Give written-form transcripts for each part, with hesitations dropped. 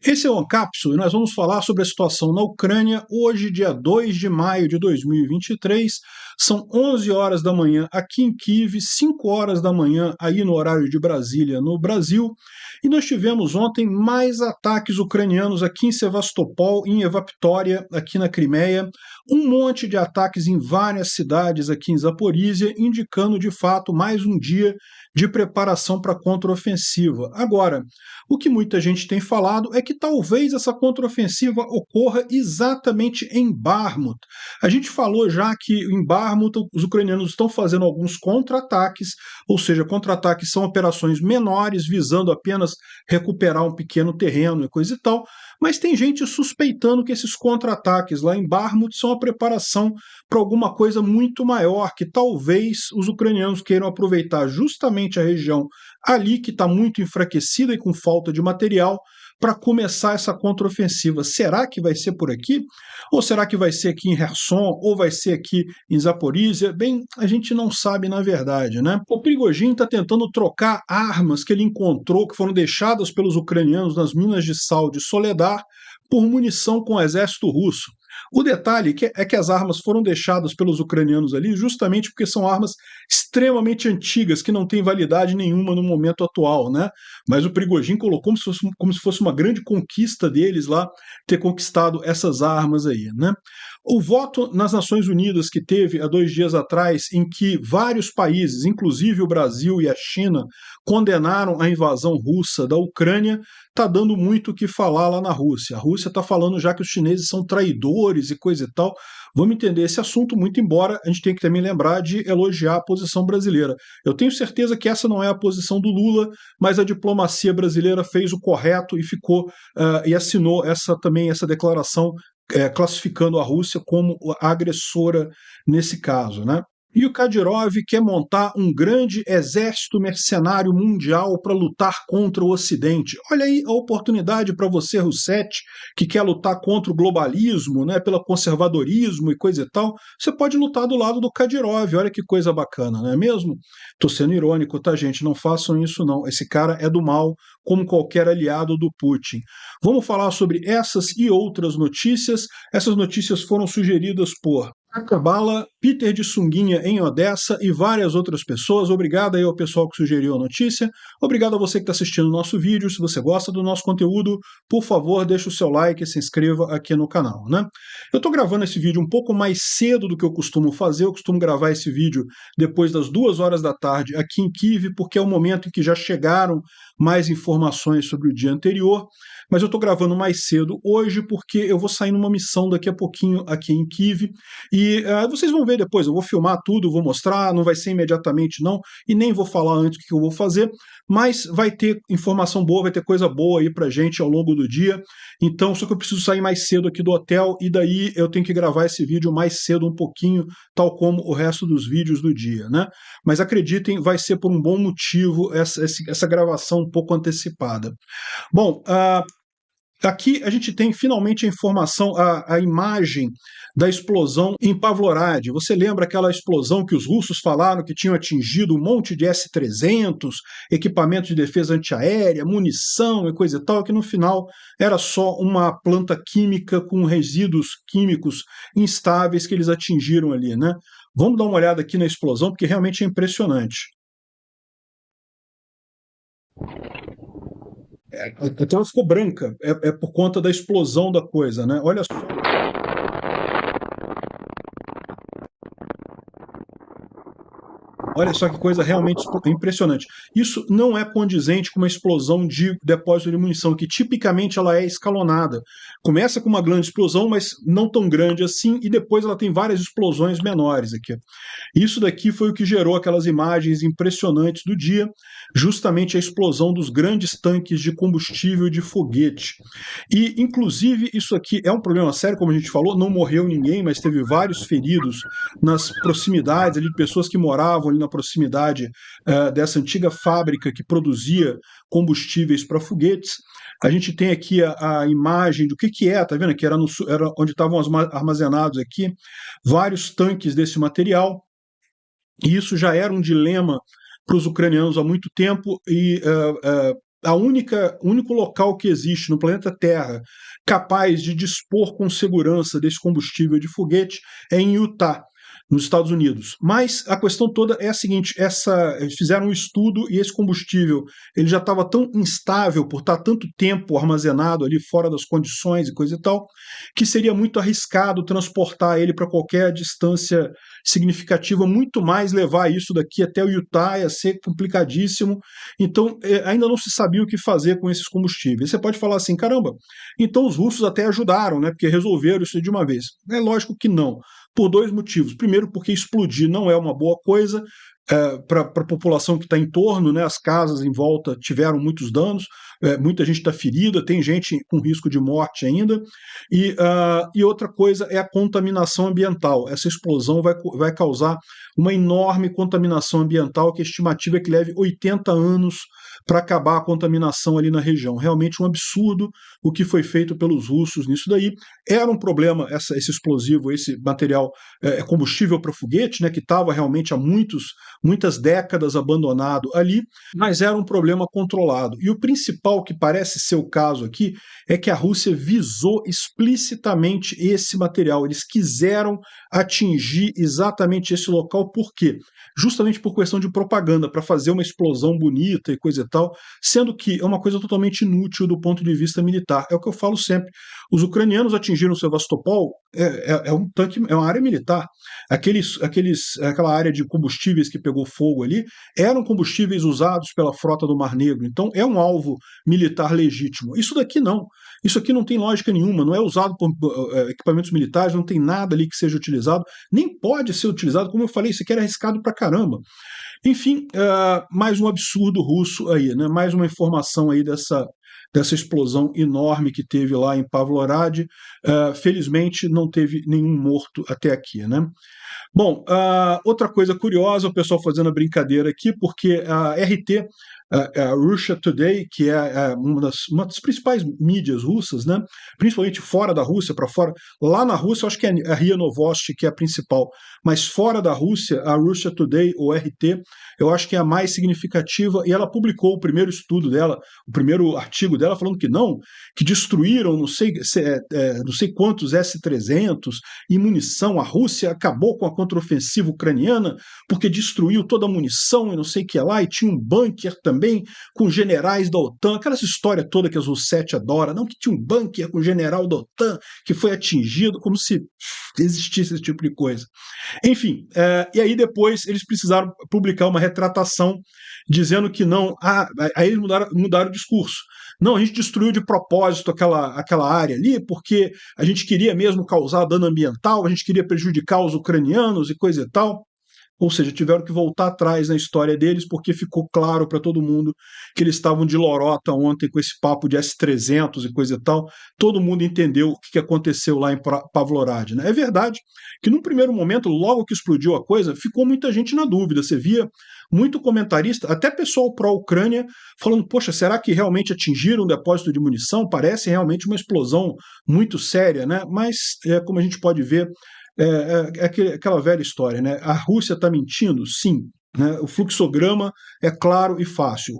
Esse é o Ancapso e nós vamos falar sobre a situação na Ucrânia hoje, dia 2 de maio de 2023. São 11 horas da manhã aqui em Kiev, 5 horas da manhã aí no horário de Brasília, no Brasil. E nós tivemos ontem mais ataques ucranianos aqui em Sevastopol, em Evaptória, aqui na Crimeia. Um monte de ataques em várias cidades aqui em Zaporísia, indicando de fato mais um dia de preparação para a contraofensiva. Agora, o que muita gente tem falado é que talvez essa contraofensiva ocorra exatamente em Bakhmut. A gente falou já que em Bakhmut os ucranianos estão fazendo alguns contra-ataques, ou seja, contra-ataques são operações menores, visando apenas recuperar um pequeno terreno e coisa e tal, mas tem gente suspeitando que esses contra-ataques lá em Bakhmut são a preparação para alguma coisa muito maior, que talvez os ucranianos queiram aproveitar justamente a região ali que está muito enfraquecida e com falta de material para começar essa contraofensiva. Será que vai ser por aqui? Ou será que vai ser aqui em Kherson? Ou vai ser aqui em Zaporísia? Bem, a gente não sabe na verdade, né? O Prigozhin está tentando trocar armas que ele encontrou, que foram deixadas pelos ucranianos nas minas de sal de Soledar, por munição com o exército russo. O detalhe é que as armas foram deixadas pelos ucranianos ali justamente porque são armas extremamente antigas, que não têm validade nenhuma no momento atual, né? Mas o Prigozhin colocou como se fosse uma grande conquista deles lá, ter conquistado essas armas aí, né? O voto nas Nações Unidas que teve há 2 dias atrás, em que vários países, inclusive o Brasil e a China, condenaram a invasão russa da Ucrânia, está dando muito o que falar lá na Rússia. A Rússia está falando já que os chineses são traidores e coisa e tal. Vamos entender esse assunto, muito embora a gente tenha que também lembrar de elogiar a posição brasileira. Eu tenho certeza que essa não é a posição do Lula, mas a diplomacia brasileira fez o correto e ficou e assinou essa declaração classificando a Rússia como a agressora nesse caso, né? E o Kadyrov quer montar um grande exército mercenário mundial para lutar contra o Ocidente. Olha aí a oportunidade para você, Rousseff, que quer lutar contra o globalismo, né, pelo conservadorismo e coisa e tal. Você pode lutar do lado do Kadyrov. Olha que coisa bacana, não é mesmo? Estou sendo irônico, tá, gente? Não façam isso, não. Esse cara é do mal, como qualquer aliado do Putin. Vamos falar sobre essas e outras notícias. Essas notícias foram sugeridas por Akabala, Peter de Sunguinha em Odessa e várias outras pessoas. Obrigado aí ao pessoal que sugeriu a notícia. Obrigado a você que está assistindo o nosso vídeo. Se você gosta do nosso conteúdo, por favor, deixe o seu like e se inscreva aqui no canal, né? Eu estou gravando esse vídeo um pouco mais cedo do que eu costumo fazer. Eu costumo gravar esse vídeo depois das 2 horas da tarde aqui em Kiev, porque é o momento em que já chegaram mais informações sobre o dia anterior. Mas eu estou gravando mais cedo hoje porque eu vou sair numa missão daqui a pouquinho aqui em Kiev e vocês vão ver depois, eu vou filmar tudo, vou mostrar, não vai ser imediatamente não, e nem vou falar antes o que eu vou fazer, mas vai ter informação boa, vai ter coisa boa aí pra gente ao longo do dia, então só que eu preciso sair mais cedo aqui do hotel e daí eu tenho que gravar esse vídeo mais cedo um pouquinho, tal como o resto dos vídeos do dia, né? Mas acreditem, vai ser por um bom motivo essa gravação um pouco antecipada. Bom, aqui a gente tem finalmente a informação, a imagem da explosão em Pavlorad. Você lembra aquela explosão que os russos falaram que tinham atingido um monte de S-300, equipamento de defesa antiaérea, munição e coisa e tal, que no final era só uma planta química com resíduos químicos instáveis que eles atingiram ali, né? Vamos dar uma olhada aqui na explosão, porque realmente é impressionante. Até ela ficou branca, é por conta da explosão da coisa, né? Olha só. Olha só que coisa realmente impressionante. Isso não é condizente com uma explosão de depósito de munição, que tipicamente ela é escalonada. Começa com uma grande explosão, mas não tão grande assim, e depois ela tem várias explosões menores aqui. Isso daqui foi o que gerou aquelas imagens impressionantes do dia, justamente a explosão dos grandes tanques de combustível de foguete. E, inclusive, isso aqui é um problema sério, como a gente falou, não morreu ninguém, mas teve vários feridos nas proximidades ali, de pessoas que moravam ali na proximidade dessa antiga fábrica que produzia combustíveis para foguetes. A gente tem aqui a imagem do que é, tá vendo? Que era onde estavam armazenados aqui vários tanques desse material, e isso já era um dilema para os ucranianos há muito tempo, e o único local que existe no planeta Terra capaz de dispor com segurança desse combustível de foguete é em Utah, nos Estados Unidos. Mas a questão toda é a seguinte: eles fizeram um estudo e esse combustível ele já estava tão instável por estar tanto tempo armazenado ali fora das condições e coisa e tal, que seria muito arriscado transportar ele para qualquer distância significativa, muito mais levar isso daqui até o Utah ia ser complicadíssimo. Então ainda não se sabia o que fazer com esses combustíveis. Você pode falar assim, caramba, então os russos até ajudaram, né? Porque resolveram isso de uma vez. É lógico que não, por dois motivos. Primeiro, porque explodir não é uma boa coisa para a população que está em torno, né? As casas em volta tiveram muitos danos, muita gente está ferida, tem gente com risco de morte ainda. E outra coisa é a contaminação ambiental. Essa explosão vai causar uma enorme contaminação ambiental, que a estimativa é que leve 80 anos para acabar a contaminação ali na região. Realmente um absurdo o que foi feito pelos russos nisso daí. Era um problema esse explosivo, esse material combustível para foguete, né, que estava realmente há muitas décadas abandonado ali, mas era um problema controlado. E o principal, que parece ser o caso aqui, é que a Rússia visou explicitamente esse material. Eles quiseram atingir exatamente esse local. Por quê? Justamente por questão de propaganda, para fazer uma explosão bonita e coisa e tal, sendo que é uma coisa totalmente inútil do ponto de vista militar. É o que eu falo sempre. Os ucranianos atingiram Sevastopol, é um tanque, é uma área militar. Aquela área de combustíveis que pegou fogo ali eram combustíveis usados pela frota do Mar Negro. Então é um alvo militar legítimo. Isso daqui não. Isso aqui não tem lógica nenhuma, não é usado por equipamentos militares, não tem nada ali que seja utilizado, nem pode ser utilizado, como eu falei, isso aqui era arriscado pra caramba. Enfim, mais um absurdo russo aí, né? Mais uma informação aí dessa explosão enorme que teve lá em Pavlorad. Felizmente não teve nenhum morto até aqui, né? Bom, outra coisa curiosa, o pessoal fazendo a brincadeira aqui, porque a RT, a Russia Today, que é uma das principais mídias russas, né, principalmente fora da Rússia, para fora, lá na Rússia eu acho que é a RIA Novosti que é a principal, mas fora da Rússia, a Russia Today, ou RT, eu acho que é a mais significativa, e ela publicou o primeiro estudo dela, o primeiro artigo dela, falando que não, que destruíram não sei quantos S-300 e munição, a Rússia acabou com a contraofensiva ucraniana porque destruiu toda a munição e não sei o que lá, e tinha um bunker também com generais da OTAN, aquela história toda que as Roussetti adora, não, que tinha um bunker com general da OTAN que foi atingido, como se existisse esse tipo de coisa. Enfim, e aí depois eles precisaram publicar uma retratação dizendo que não, aí eles mudaram o discurso. Não, a gente destruiu de propósito aquela área ali, porque a gente queria mesmo causar dano ambiental, a gente queria prejudicar os ucranianos e coisa e tal. Ou seja, tiveram que voltar atrás na história deles, porque ficou claro para todo mundo que eles estavam de lorota ontem com esse papo de S-300 e coisa e tal. Todo mundo entendeu o que aconteceu lá em Pavlorad, né? É verdade que num primeiro momento, logo que explodiu a coisa, ficou muita gente na dúvida. Você via muito comentarista, até pessoal pró-Ucrânia, falando, poxa, será que realmente atingiram um depósito de munição? Parece realmente uma explosão muito séria, né? Mas, como a gente pode ver, aquela velha história, né? A Rússia está mentindo? Sim. Né? O fluxograma é claro e fácil.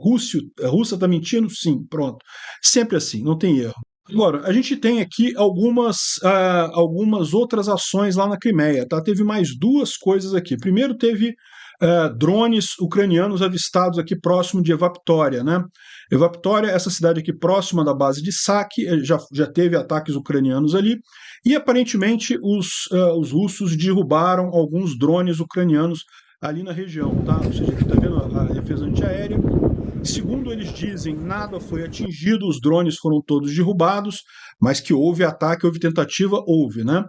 A Rússia está mentindo? Sim. Pronto. Sempre assim, não tem erro. Agora, a gente tem aqui algumas outras ações lá na Crimeia. Tá? Teve mais duas coisas aqui. Primeiro, teve drones ucranianos avistados aqui próximo de Evaptória, né? Evaptória, essa cidade aqui próxima da base de Saki, já teve ataques ucranianos ali, e aparentemente os russos derrubaram alguns drones ucranianos ali na região, tá? Ou seja, aqui está vendo a defesa antiaérea. Segundo eles dizem, nada foi atingido, os drones foram todos derrubados, mas que houve ataque, houve tentativa, houve, né?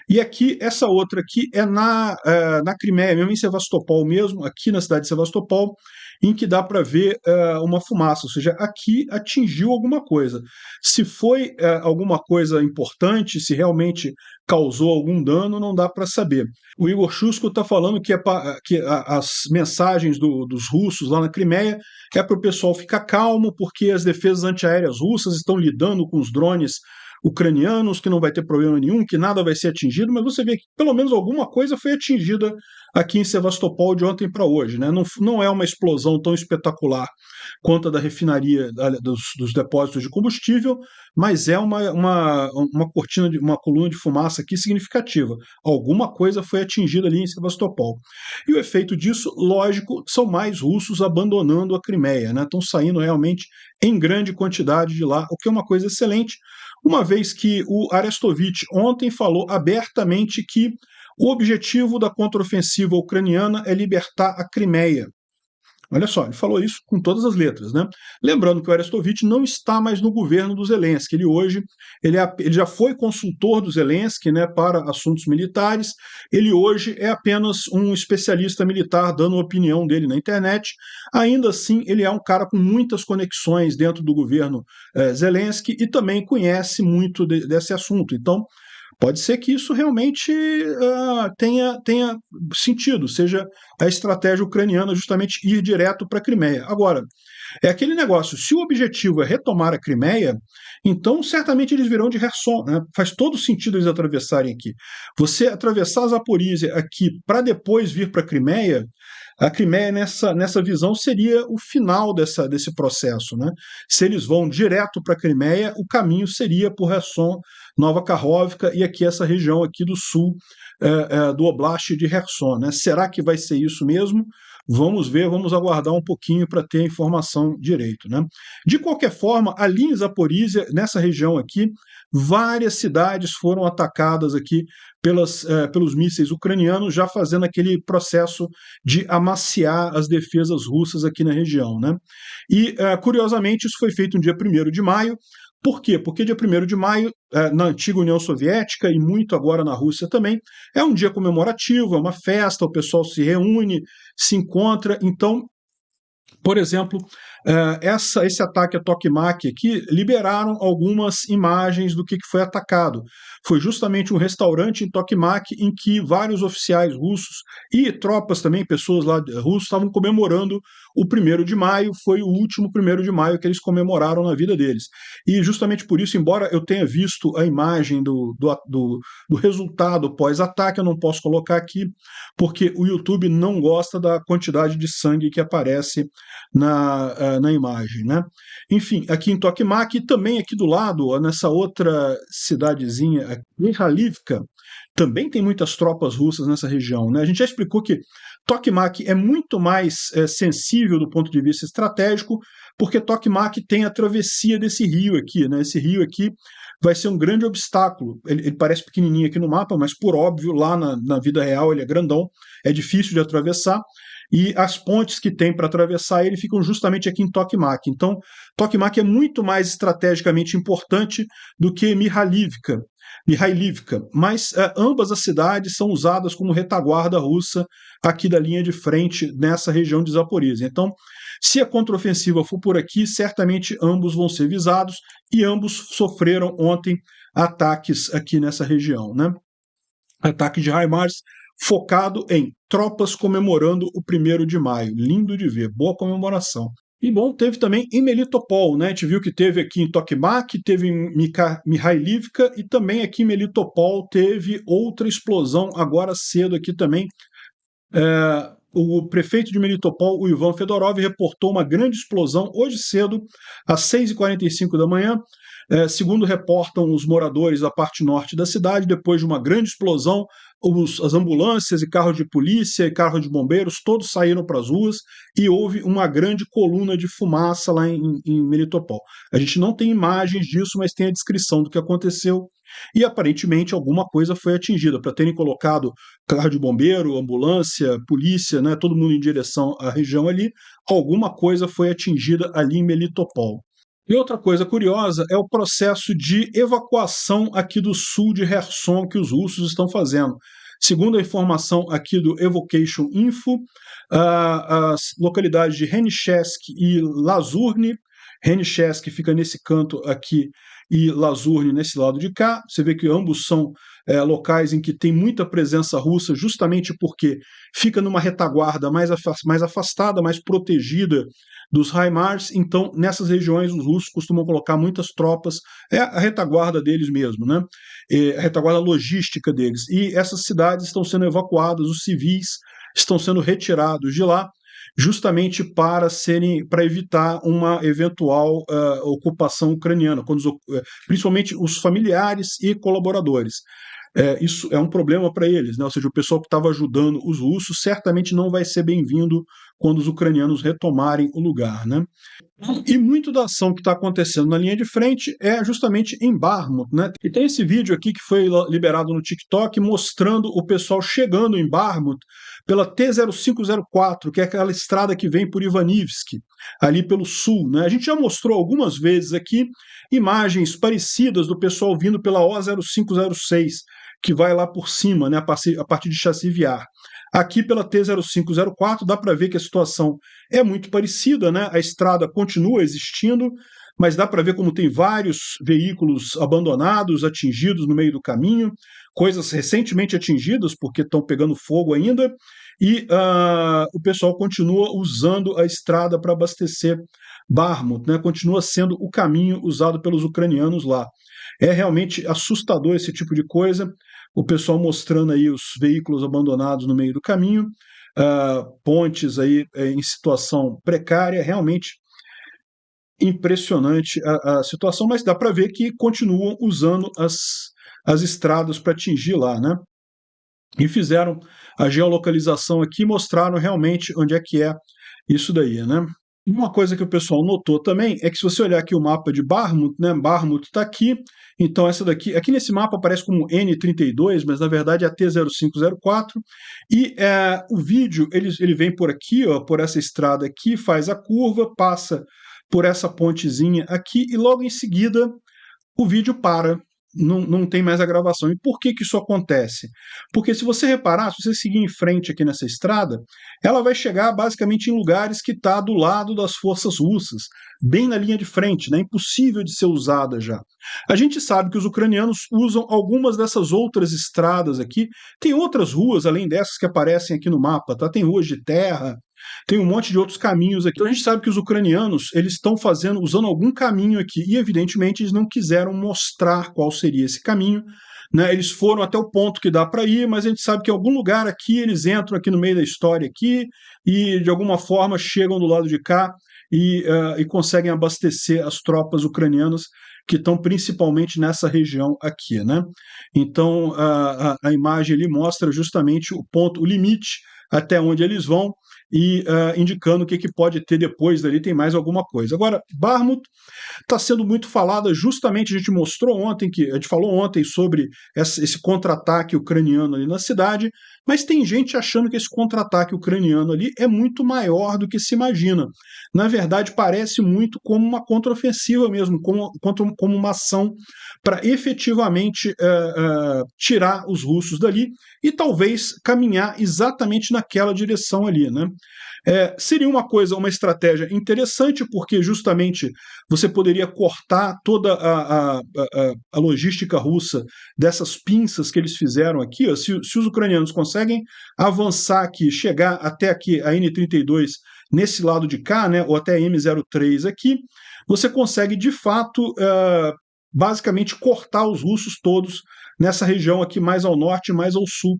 E aqui, essa outra aqui é na Crimeia, mesmo em Sevastopol mesmo, aqui na cidade de Sevastopol, em que dá para ver uma fumaça, ou seja, aqui atingiu alguma coisa. Se foi alguma coisa importante, se realmente causou algum dano, não dá para saber. O Igor Shusko está falando que as mensagens dos russos lá na Crimeia é para o pessoal ficar calmo, porque as defesas antiaéreas russas estão lidando com os drones ucranianos, que não vai ter problema nenhum, que nada vai ser atingido, mas você vê que pelo menos alguma coisa foi atingida aqui em Sevastopol de ontem para hoje, né? Não é uma explosão tão espetacular quanto a da refinaria dos depósitos de combustível, mas é uma cortina, uma coluna de fumaça aqui significativa. Alguma coisa foi atingida ali em Sevastopol. E o efeito disso, lógico, são mais russos abandonando a Crimeia, né? Estão saindo realmente em grande quantidade de lá, o que é uma coisa excelente, uma vez que o Arestovich ontem falou abertamente que o objetivo da contraofensiva ucraniana é libertar a Crimeia. Olha só, ele falou isso com todas as letras, né? Lembrando que o Arestovich não está mais no governo do Zelensky. Ele já foi consultor do Zelensky, né, para assuntos militares. Ele hoje é apenas um especialista militar dando a opinião dele na internet. Ainda assim, ele é um cara com muitas conexões dentro do governo Zelensky e também conhece muito desse assunto. Então, pode ser que isso realmente tenha sentido, seja a estratégia ucraniana justamente ir direto para a Crimeia. Agora, é aquele negócio, se o objetivo é retomar a Crimeia, então certamente eles virão de Kherson, né? Faz todo sentido eles atravessarem aqui. Você atravessar a Zaporísia aqui para depois vir para a Crimeia nessa visão seria o final desse processo, né? Se eles vão direto para a Crimeia, o caminho seria por Kherson, Nova Kakhovka e aqui essa região aqui do sul do Oblast de Kherson, né? Será que vai ser isso mesmo? Vamos ver, vamos aguardar um pouquinho para ter a informação direito, né? De qualquer forma, ali em Zaporísia, nessa região aqui, várias cidades foram atacadas aqui pelos mísseis ucranianos, já fazendo aquele processo de amaciar as defesas russas aqui na região, né? E, curiosamente, isso foi feito no dia 1º de maio. Por quê? Porque dia 1º de maio, na antiga União Soviética e muito agora na Rússia também, é um dia comemorativo, é uma festa, o pessoal se reúne, se encontra. Então, por exemplo, esse ataque a Tokmak aqui liberaram algumas imagens do que foi atacado. Foi justamente um restaurante em Tokmak em que vários oficiais russos e tropas também, pessoas lá russas, estavam comemorando o 1º de maio, foi o último 1º de maio que eles comemoraram na vida deles. E justamente por isso, embora eu tenha visto a imagem do resultado pós-ataque, eu não posso colocar aqui, porque o YouTube não gosta da quantidade de sangue que aparece na imagem, né? Enfim, aqui em Tokmak e também aqui do lado, nessa outra cidadezinha, Mikhailivka, também tem muitas tropas russas nessa região, né? A gente já explicou que Tokmak é muito mais sensível do ponto de vista estratégico, porque Tokmak tem a travessia desse rio aqui, né? Esse rio aqui vai ser um grande obstáculo. Ele parece pequenininho aqui no mapa, mas por óbvio, lá na vida real ele é grandão, é difícil de atravessar. E as pontes que tem para atravessar ele ficam justamente aqui em Tokmak. Então, Tokmak é muito mais estrategicamente importante do que Mikhailivka. Mas ambas as cidades são usadas como retaguarda russa aqui da linha de frente nessa região de Zaporizhia. Então, se a contraofensiva for por aqui, certamente ambos vão ser visados e ambos sofreram ontem ataques aqui nessa região, né? Ataque de HIMARS focado em tropas comemorando o 1º de maio. Lindo de ver, boa comemoração. E bom, teve também em Melitopol, né? A gente viu que teve aqui em Tokmak, teve em Mikhailivka e também aqui em Melitopol teve outra explosão agora cedo aqui também. O prefeito de Melitopol, o Ivan Fedorov, reportou uma grande explosão hoje cedo, às 6h45 da manhã. Segundo reportam os moradores da parte norte da cidade, depois de uma grande explosão, as ambulâncias e carros de polícia e carros de bombeiros todos saíram para as ruas e houve uma grande coluna de fumaça lá em Melitopol. A gente não tem imagens disso, mas tem a descrição do que aconteceu e aparentemente alguma coisa foi atingida. Para terem colocado carro de bombeiro, ambulância, polícia, né, todo mundo em direção à região ali, alguma coisa foi atingida ali em Melitopol. E outra coisa curiosa é o processo de evacuação aqui do sul de Kherson que os russos estão fazendo. Segundo a informação aqui do Evocation Info, as localidades de Henichesk e Lazurny, Henichesk fica nesse canto aqui e Lazurny nesse lado de cá. Você vê que ambos são locais em que tem muita presença russa, justamente porque fica numa retaguarda mais afastada, mais protegida dos HIMARS. Então, nessas regiões, os russos costumam colocar muitas tropas, é a retaguarda deles mesmo, né? A retaguarda logística deles. E essas cidades estão sendo evacuadas, os civis estão sendo retirados de lá, justamente para evitar uma eventual ocupação ucraniana, principalmente os familiares e colaboradores. Isso é um problema para eles, né? Ou seja, o pessoal que estava ajudando os russos certamente não vai ser bem-vindo quando os ucranianos retomarem o lugar, né? E muito da ação que está acontecendo na linha de frente é justamente em Bakhmut, né? E tem esse vídeo aqui que foi liberado no TikTok mostrando o pessoal chegando em Bakhmut pela T-0504, que é aquela estrada que vem por Ivanivsk, ali pelo sul, né? A gente já mostrou algumas vezes aqui imagens parecidas do pessoal vindo pela O-0506, que vai lá por cima, né, a partir de Chassiviar. Aqui pela T-0504 dá para ver que a situação é muito parecida, né? A estrada continua existindo, mas dá para ver como tem vários veículos abandonados, atingidos no meio do caminho, coisas recentemente atingidas porque estão pegando fogo ainda, e o pessoal continua usando a estrada para abastecer Bakhmut, né? Continua sendo o caminho usado pelos ucranianos lá. É realmente assustador esse tipo de coisa, o pessoal mostrando aí os veículos abandonados no meio do caminho, pontes aí em situação precária, realmente impressionante a situação, mas dá para ver que continuam usando as estradas para atingir lá, né? E fizeram a geolocalização aqui, mostraram realmente onde é que é isso daí, né? Uma coisa que o pessoal notou também é que se você olhar aqui o mapa de Bakhmut, né, Bakhmut está aqui, então essa daqui, aqui nesse mapa aparece como N32, mas na verdade é a T-0504, e o vídeo ele vem por aqui, ó, por essa estrada aqui, faz a curva, passa por essa pontezinha aqui, e logo em seguida o vídeo para. Não tem mais a gravação. E por que isso acontece? Porque se você reparar, se você seguir em frente aqui nessa estrada, ela vai chegar basicamente em lugares que está do lado das forças russas, bem na linha de frente, né? Impossível de ser usada já. A gente sabe que os ucranianos usam algumas dessas outras estradas aqui. Tem outras ruas, além dessas que aparecem aqui no mapa, tá? Tem ruas de terra, tem um monte de outros caminhos aqui. Então a gente sabe que os ucranianos eles estão usando algum caminho aqui e evidentemente eles não quiseram mostrar qual seria esse caminho, né? Eles foram até o ponto que dá para ir, mas a gente sabe que em algum lugar aqui eles entram aqui no meio da história aqui e de alguma forma chegam do lado de cá e conseguem abastecer as tropas ucranianas que estão principalmente nessa região aqui, né? Então a imagem ali mostra justamente o ponto, o limite até onde eles vão e indicando o que pode ter depois dali, tem mais alguma coisa. Agora, Bakhmut está sendo muito falada, justamente a gente falou ontem sobre esse contra-ataque ucraniano ali na cidade, mas tem gente achando que esse contra-ataque ucraniano ali é muito maior do que se imagina. Na verdade, parece muito como uma contraofensiva mesmo, como uma ação para efetivamente tirar os russos dali e talvez caminhar exatamente naquela direção ali, né? Seria uma estratégia interessante, porque justamente você poderia cortar toda a logística russa dessas pinças que eles fizeram aqui. Ó, se os ucranianos conseguem avançar aqui, chegar até aqui a N32 nesse lado de cá, né, ou até a M03 aqui, você consegue de fato basicamente cortar os russos todos nessa região aqui mais ao norte e mais ao sul.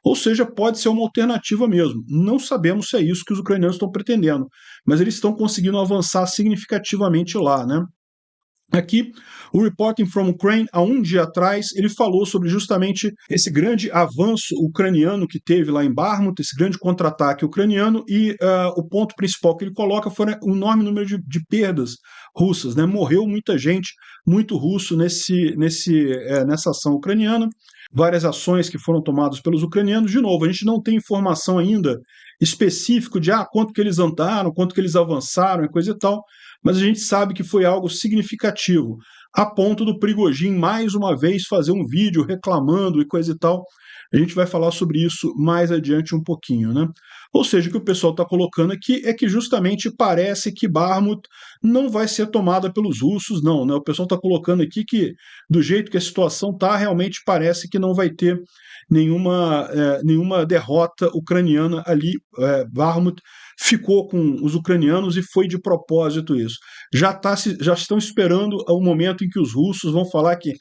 Ou seja, pode ser uma alternativa mesmo. Não sabemos se é isso que os ucranianos estão pretendendo, mas eles estão conseguindo avançar significativamente lá, né? Aqui, o Reporting from Ukraine, há um dia atrás, ele falou sobre justamente esse grande avanço ucraniano que teve lá em Bakhmut, esse grande contra-ataque ucraniano, e o ponto principal que ele coloca foi um enorme número de perdas russas, né? Morreu muita gente, muito russo nessa ação ucraniana, várias ações que foram tomadas pelos ucranianos. De novo, a gente não tem informação ainda específico de quanto que eles andaram, quanto que eles avançaram e coisa e tal, mas a gente sabe que foi algo significativo, a ponto do Prigozhin mais uma vez fazer um vídeo reclamando e coisa e tal. A gente vai falar sobre isso mais adiante um pouquinho, né? Ou seja, o que o pessoal está colocando aqui é que justamente parece que Bakhmut não vai ser tomada pelos russos, não, né? O pessoal está colocando aqui que, do jeito que a situação está, realmente parece que não vai ter nenhuma derrota ucraniana ali. Bakhmut ficou com os ucranianos e foi de propósito isso. Já estão esperando o momento em que os russos vão falar que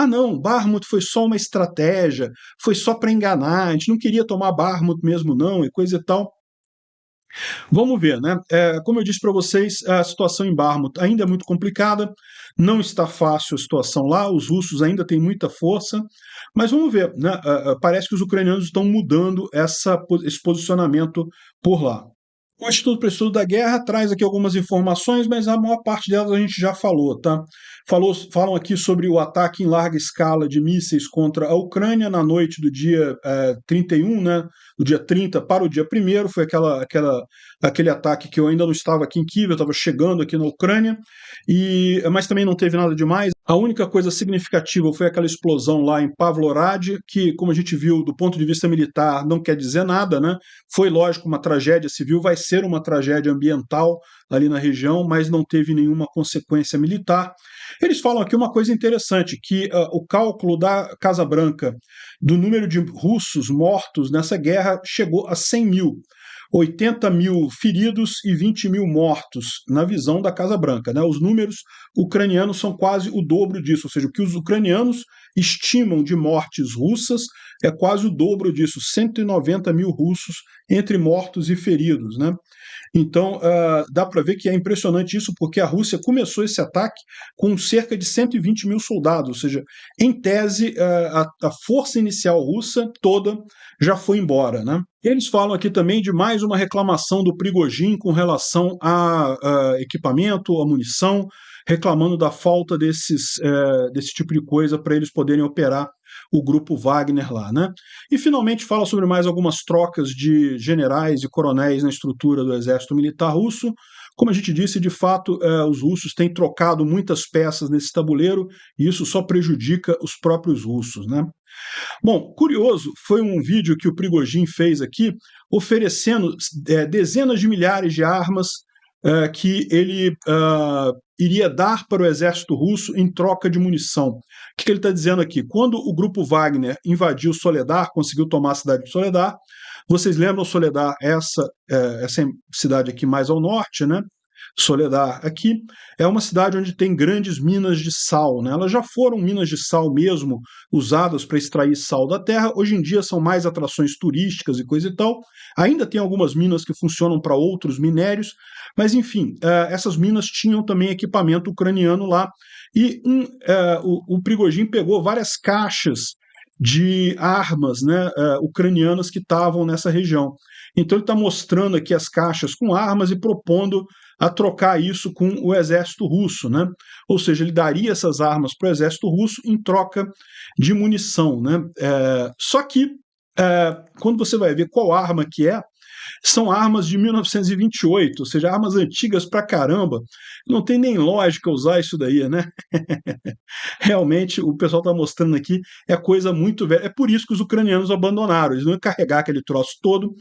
não, Bakhmut foi só uma estratégia, foi só para enganar, a gente não queria tomar Bakhmut mesmo não, e coisa e tal. Vamos ver, né? Como eu disse para vocês, a situação em Bakhmut ainda é muito complicada, não está fácil a situação lá, os russos ainda têm muita força, mas vamos ver, né? Parece que os ucranianos estão mudando esse posicionamento por lá. O Instituto para o Estudo da Guerra traz aqui algumas informações, mas a maior parte delas a gente já falou, tá? Falam aqui sobre o ataque em larga escala de mísseis contra a Ucrânia na noite do dia 31, né? Do dia 30 para o dia 1º, foi aquele ataque que eu ainda não estava aqui em Kiev, eu estava chegando aqui na Ucrânia, mas também não teve nada demais. A única coisa significativa foi aquela explosão lá em Pavlorad, que, como a gente viu, do ponto de vista militar, não quer dizer nada, né? Foi, lógico, uma tragédia civil, vai ser uma tragédia ambiental ali na região, mas não teve nenhuma consequência militar. Eles falam aqui uma coisa interessante, que o cálculo da Casa Branca do número de russos mortos nessa guerra chegou a 100 mil. 80 mil feridos e 20 mil mortos, na visão da Casa Branca, né? Os números ucranianos são quase o dobro disso, ou seja, o que os ucranianos estimam de mortes russas é quase o dobro disso, 190 mil russos entre mortos e feridos, né? Então, dá para ver que é impressionante isso, porque a Rússia começou esse ataque com cerca de 120 mil soldados, ou seja, em tese, a força inicial russa toda já foi embora, né? Eles falam aqui também de mais uma reclamação do Prigozhin com relação a equipamento, a munição, reclamando da falta desse tipo de coisa para eles poderem operar o grupo Wagner lá, né? E finalmente fala sobre mais algumas trocas de generais e coronéis na estrutura do exército militar russo. Como a gente disse, de fato, os russos têm trocado muitas peças nesse tabuleiro e isso só prejudica os próprios russos, né? Bom, curioso, foi um vídeo que o Prigozhin fez aqui, oferecendo dezenas de milhares de armas que ele iria dar para o exército russo em troca de munição. O que ele está dizendo aqui? Quando o grupo Wagner invadiu Soledar, conseguiu tomar a cidade de Soledar, vocês lembram Soledar, essa cidade aqui mais ao norte, né? Soledar aqui é uma cidade onde tem grandes minas de sal, né? Elas já foram minas de sal mesmo usadas para extrair sal da terra, hoje em dia são mais atrações turísticas e coisa e tal. Ainda tem algumas minas que funcionam para outros minérios, mas enfim, essas minas tinham também equipamento ucraniano lá e o Prigozhin pegou várias caixas de armas, né, ucranianas que estavam nessa região. Então ele está mostrando aqui as caixas com armas e propondo a trocar isso com o exército russo, né? Ou seja, ele daria essas armas para o exército russo em troca de munição, né? Só que quando você vai ver qual arma que são armas de 1928, ou seja, armas antigas pra caramba. Não tem nem lógica usar isso daí, né? Realmente, o pessoal está mostrando aqui, é coisa muito velha. É por isso que os ucranianos abandonaram. Eles não iam carregar aquele troço todo,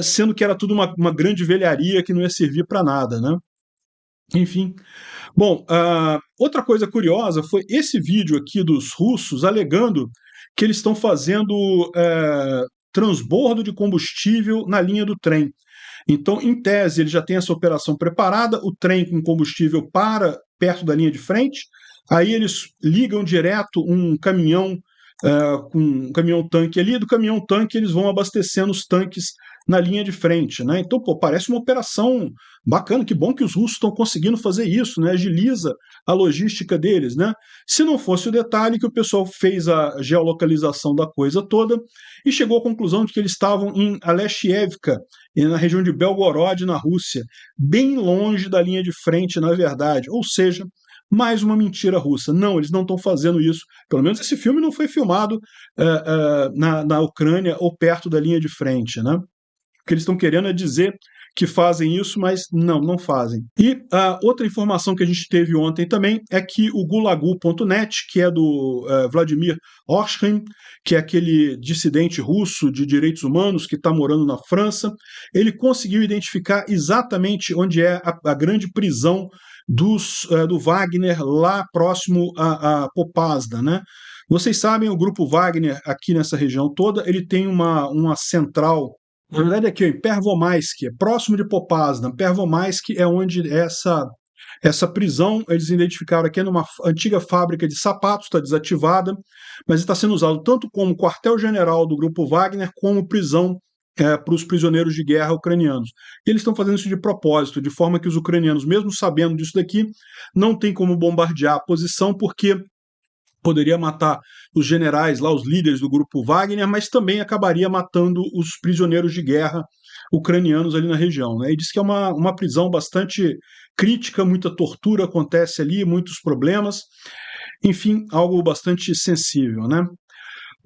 sendo que era tudo uma grande velharia que não ia servir para nada, né? Enfim. Bom, outra coisa curiosa foi esse vídeo aqui dos russos alegando que eles estão fazendo transbordo de combustível na linha do trem. Então, em tese, ele já tem essa operação preparada, o trem com combustível para perto da linha de frente, aí eles ligam direto um caminhão com um caminhão-tanque ali, do caminhão-tanque eles vão abastecendo os tanques na linha de frente, né? Então, parece uma operação bacana, que bom que os russos estão conseguindo fazer isso, né? Agiliza a logística deles, né? Se não fosse o detalhe que o pessoal fez a geolocalização da coisa toda e chegou à conclusão de que eles estavam em Alexievka, na região de Belgorod, na Rússia, bem longe da linha de frente, na verdade, ou seja, mais uma mentira russa. Não, eles não estão fazendo isso. Pelo menos esse filme não foi filmado na Ucrânia ou perto da linha de frente, né? O que eles estão querendo é dizer que fazem isso, mas não fazem. E outra informação que a gente teve ontem também é que o Gulagu.net, que é do Vladimir Orshkin, que é aquele dissidente russo de direitos humanos que está morando na França, ele conseguiu identificar exatamente onde é a grande prisão do Wagner, lá próximo a Popasna, né? Vocês sabem, o grupo Wagner, aqui nessa região toda, ele tem uma central, na verdade aqui, em Pervomaysk, próximo de Popasna. Pervomaysk é onde essa prisão, eles identificaram aqui, numa antiga fábrica de sapatos, está desativada, mas está sendo usado tanto como quartel-general do grupo Wagner, como prisão para os prisioneiros de guerra ucranianos. E eles estão fazendo isso de propósito, de forma que os ucranianos, mesmo sabendo disso daqui, não tem como bombardear a posição, porque poderia matar os generais lá, os líderes do grupo Wagner, mas também acabaria matando os prisioneiros de guerra ucranianos ali na região, né? E diz que é uma prisão bastante crítica, muita tortura acontece ali, muitos problemas, enfim, algo bastante sensível, né?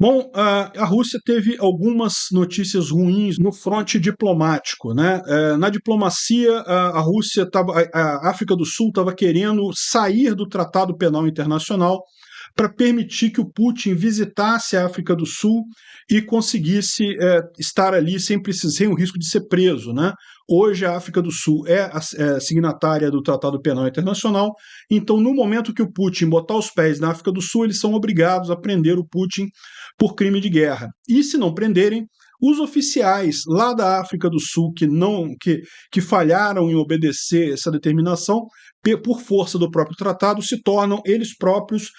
Bom, a Rússia teve algumas notícias ruins no fronte diplomático, né? Na diplomacia, a Rússia a África do Sul estava querendo sair do Tratado Penal Internacional para permitir que o Putin visitasse a África do Sul e conseguisse estar ali sem o risco de ser preso, né? Hoje a África do Sul é signatária do Tratado Penal Internacional, então no momento que o Putin botar os pés na África do Sul, eles são obrigados a prender o Putin por crime de guerra. E se não prenderem, os oficiais lá da África do Sul que falharam em obedecer essa determinação, por força do próprio tratado, se tornam eles próprios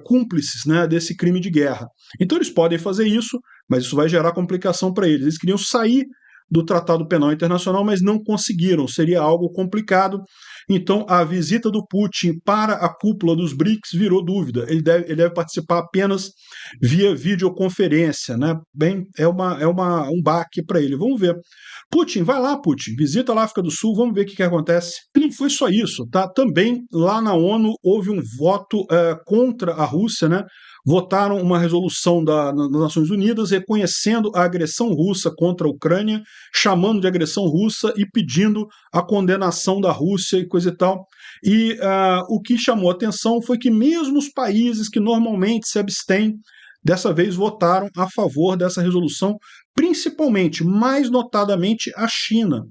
cúmplices, né, desse crime de guerra. Então eles podem fazer isso, mas isso vai gerar complicação para eles. Eles queriam sair do Tratado Penal Internacional, mas não conseguiram, seria algo complicado. Então a visita do Putin para a cúpula dos BRICS virou dúvida. Ele deve participar apenas via videoconferência, né? Bem, é um baque para ele. Vamos ver. Putin, vai lá, Putin, visita lá a África do Sul, vamos ver o que acontece. E não foi só isso, tá? Também lá na ONU houve um voto contra a Rússia, né? Votaram uma resolução das Nações Unidas reconhecendo a agressão russa contra a Ucrânia, chamando de agressão russa e pedindo a condenação da Rússia e coisa e tal. E o que chamou a atenção foi que mesmo os países que normalmente se abstêm, dessa vez votaram a favor dessa resolução, principalmente, mais notadamente, a China.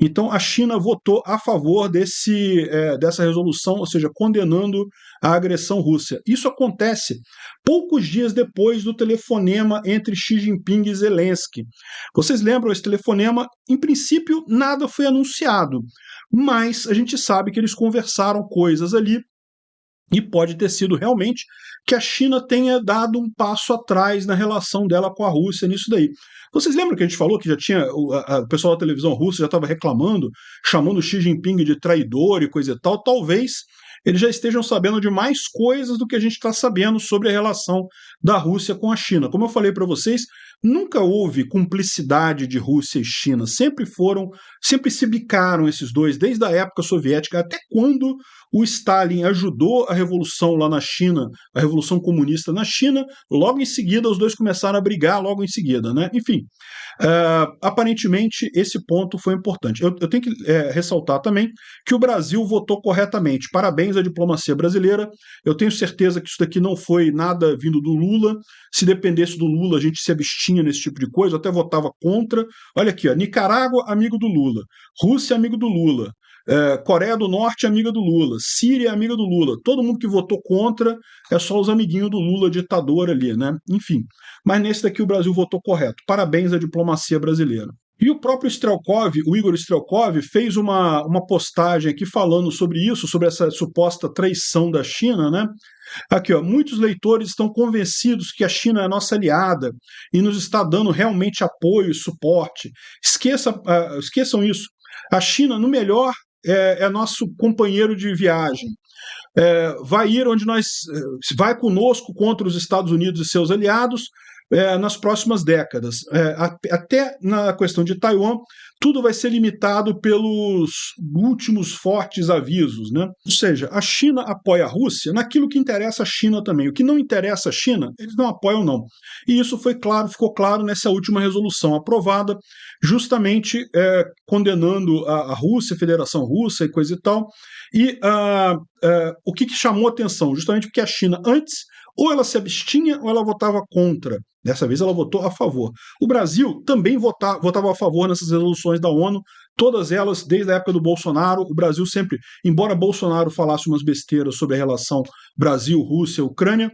Então, a China votou a favor dessa resolução, ou seja, condenando a agressão russa. Isso acontece poucos dias depois do telefonema entre Xi Jinping e Zelensky. Vocês lembram esse telefonema? Em princípio, nada foi anunciado, mas a gente sabe que eles conversaram coisas ali, e pode ter sido realmente que a China tenha dado um passo atrás na relação dela com a Rússia nisso daí. Vocês lembram que a gente falou que já tinha o pessoal da televisão russa já estava reclamando, chamando o Xi Jinping de traidor e coisa e tal? Talvez eles já estejam sabendo de mais coisas do que a gente está sabendo sobre a relação da Rússia com a China. Como eu falei para vocês, nunca houve cumplicidade de Rússia e China, sempre se bicaram esses dois, desde a época soviética, até quando o Stalin ajudou a revolução lá na China, a revolução comunista na China, logo em seguida os dois começaram a brigar logo em seguida, né? Enfim, aparentemente esse ponto foi importante. Eu tenho que ressaltar também que o Brasil votou corretamente. Parabéns à diplomacia brasileira. Eu tenho certeza que isso daqui não foi nada vindo do Lula. Se dependesse do Lula, a gente se abstinha nesse tipo de coisa, eu até votava contra. Olha aqui, ó, Nicarágua, amigo do Lula. Rússia, amigo do Lula. Coreia do Norte, amiga do Lula. Síria, amiga do Lula. Todo mundo que votou contra é só os amiguinhos do Lula, ditador ali, né? Enfim. Mas nesse daqui o Brasil votou correto. Parabéns à diplomacia brasileira. E o próprio Strelkov, o Igor Strelkov, fez uma postagem aqui falando sobre isso, sobre essa suposta traição da China, né? Aqui, ó, muitos leitores estão convencidos que a China é nossa aliada e nos está dando realmente apoio e suporte. Esqueçam isso. A China, no melhor, é nosso companheiro de viagem. Vai conosco contra os Estados Unidos e seus aliados, nas próximas décadas. Até na questão de Taiwan, tudo vai ser limitado pelos últimos fortes avisos, né? Ou seja, a China apoia a Rússia naquilo que interessa a China também. O que não interessa a China, eles não apoiam, não. E isso ficou claro nessa última resolução aprovada, justamente condenando a Rússia, a Federação Russa e coisa e tal. E o que chamou atenção? Justamente porque a China, antes, ou ela se abstinha ou ela votava contra. Dessa vez ela votou a favor. O Brasil também votava a favor nessas resoluções da ONU, todas elas desde a época do Bolsonaro. O Brasil sempre, embora Bolsonaro falasse umas besteiras sobre a relação Brasil, Rússia, Ucrânia,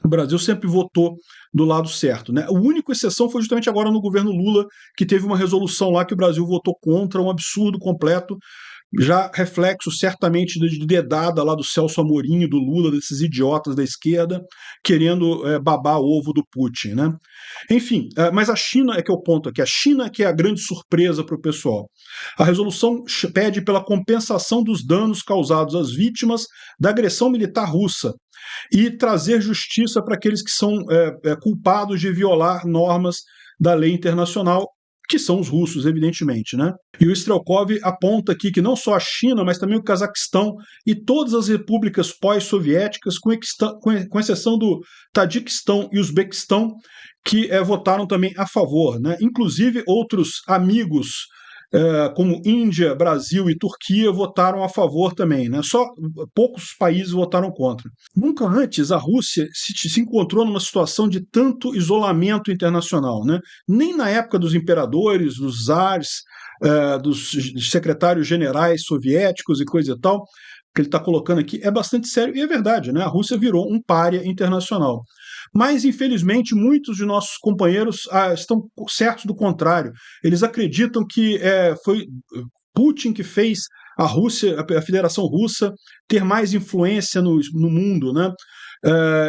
o Brasil sempre votou do lado certo, né? A única exceção foi justamente agora no governo Lula, que teve uma resolução lá que o Brasil votou contra, um absurdo completo, já reflexo certamente de dedada lá do Celso Amorim e do Lula, desses idiotas da esquerda, querendo babar o ovo do Putin, né? Enfim, mas a China é que é o ponto aqui, a China que é a grande surpresa para o pessoal. A resolução pede pela compensação dos danos causados às vítimas da agressão militar russa e trazer justiça para aqueles que são culpados de violar normas da lei internacional, que são os russos, evidentemente, né? E o Strelkov aponta aqui que não só a China, mas também o Cazaquistão e todas as repúblicas pós-soviéticas, com exceção do Tadiquistão e Uzbequistão, que votaram também a favor, né? Inclusive outros amigos como Índia, Brasil e Turquia votaram a favor também, né? Só poucos países votaram contra. Nunca antes a Rússia se encontrou numa situação de tanto isolamento internacional, né? Nem na época dos imperadores, dos zares, dos secretários generais soviéticos e coisa e tal, que ele está colocando aqui é bastante sério, e é verdade, né? A Rússia virou um pária internacional. Mas, infelizmente, muitos de nossos companheiros estão certos do contrário. Eles acreditam que foi Putin que fez a Rússia, a Federação Russa, ter mais influência no mundo, né?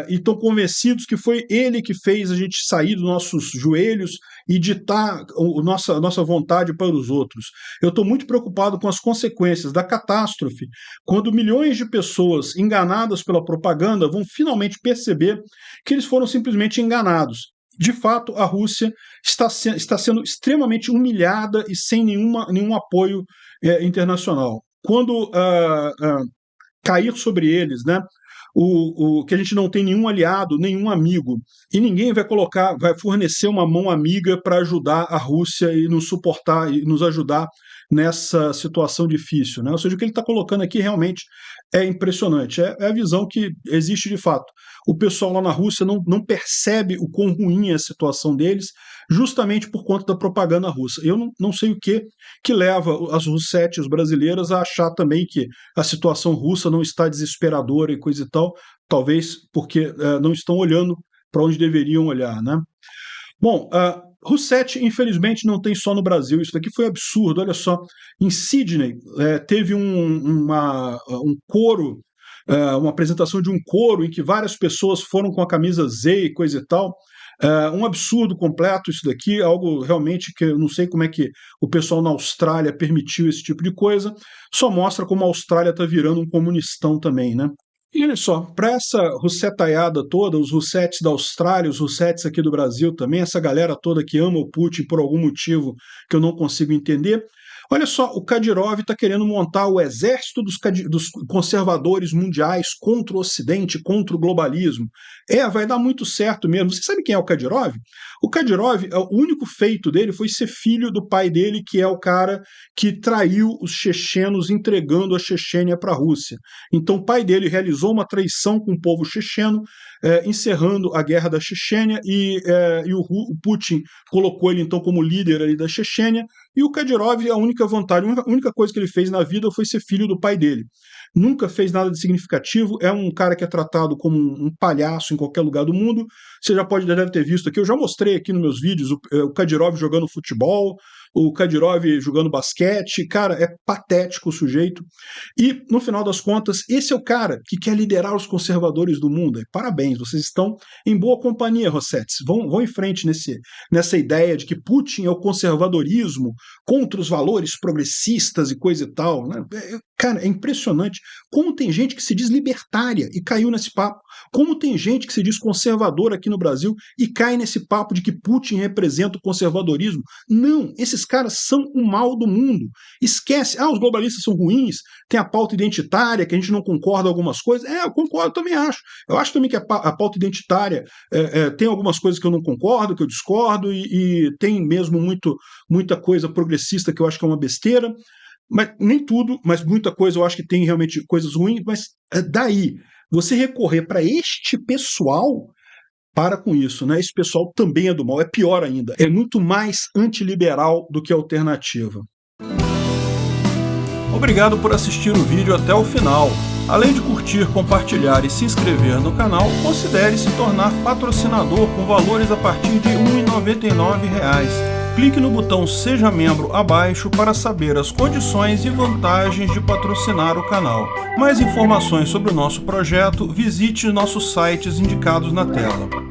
E estão convencidos que foi ele que fez a gente sair dos nossos joelhos e ditar a nossa vontade para os outros. Eu estou muito preocupado com as consequências da catástrofe, quando milhões de pessoas enganadas pela propaganda vão finalmente perceber que eles foram simplesmente enganados. De fato, a Rússia está sendo extremamente humilhada e sem nenhum apoio internacional. Quando cair sobre eles, né, que a gente não tem nenhum aliado, nenhum amigo, e ninguém vai fornecer uma mão amiga para ajudar a Rússia e nos suportar e nos ajudar nessa situação difícil, né? Ou seja, o que ele está colocando aqui realmente é impressionante, é a visão que existe de fato. O pessoal lá na Rússia não percebe o quão ruim é a situação deles, justamente por conta da propaganda russa. Eu não sei o que leva as russetes brasileiras a achar também que a situação russa não está desesperadora e coisa e tal, talvez porque não estão olhando para onde deveriam olhar, né? Bom, Roussetti, infelizmente, não tem só no Brasil. Isso daqui foi absurdo. Olha só, em Sydney teve um coro, uma apresentação de um coro em que várias pessoas foram com a camisa Z e coisa e tal. Um absurdo completo isso daqui, algo realmente que eu não sei como é que o pessoal na Austrália permitiu esse tipo de coisa. Só mostra como a Austrália está virando um comunistão também, né? E olha só, para essa russetaiada toda, os russetes da Austrália, os russetes aqui do Brasil também, essa galera toda que ama o Putin por algum motivo que eu não consigo entender, olha só, o Kadyrov está querendo montar o exército dos conservadores mundiais contra o Ocidente, contra o globalismo. Vai dar muito certo mesmo. Você sabe quem é o Kadyrov? O Kadyrov, o único feito dele foi ser filho do pai dele, que é o cara que traiu os chechenos entregando a Chechênia para a Rússia. Então o pai dele realizou uma traição com o povo checheno, encerrando a guerra da Chechênia, e o Putin colocou ele então como líder ali da Chechênia, e o Kadyrov, a única vantagem, a única coisa que ele fez na vida foi ser filho do pai dele. Nunca fez nada de significativo, é um cara que é tratado como um palhaço em qualquer lugar do mundo. Você já deve ter visto aqui, eu já mostrei aqui nos meus vídeos o Kadyrov jogando futebol, o Kadyrov jogando basquete, cara, é patético o sujeito. E, no final das contas, esse é o cara que quer liderar os conservadores do mundo. Parabéns, vocês estão em boa companhia, Rossetti. Vão em frente nessa ideia de que Putin é o conservadorismo contra os valores progressistas e coisa e tal, né? Cara, é impressionante como tem gente que se diz libertária e caiu nesse papo. Como tem gente que se diz conservador aqui no Brasil e cai nesse papo de que Putin representa o conservadorismo. Não, esses caras são o mal do mundo. Esquece, os globalistas são ruins, tem a pauta identitária, que a gente não concorda com algumas coisas. Eu concordo, também acho. Eu acho também que a pauta identitária tem algumas coisas que eu não concordo, que eu discordo, e tem mesmo muita coisa progressista que eu acho que é uma besteira. Mas nem tudo, mas muita coisa eu acho que tem realmente coisas ruins, mas daí você recorrer para este pessoal, para com isso, né? Esse pessoal também é do mal, é pior ainda, é muito mais antiliberal do que alternativa. Obrigado por assistir o vídeo até o final. Além de curtir, compartilhar e se inscrever no canal, considere se tornar patrocinador com valores a partir de R$ 1,99. Clique no botão Seja Membro abaixo para saber as condições e vantagens de patrocinar o canal. Mais informações sobre o nosso projeto, visite nossos sites indicados na tela.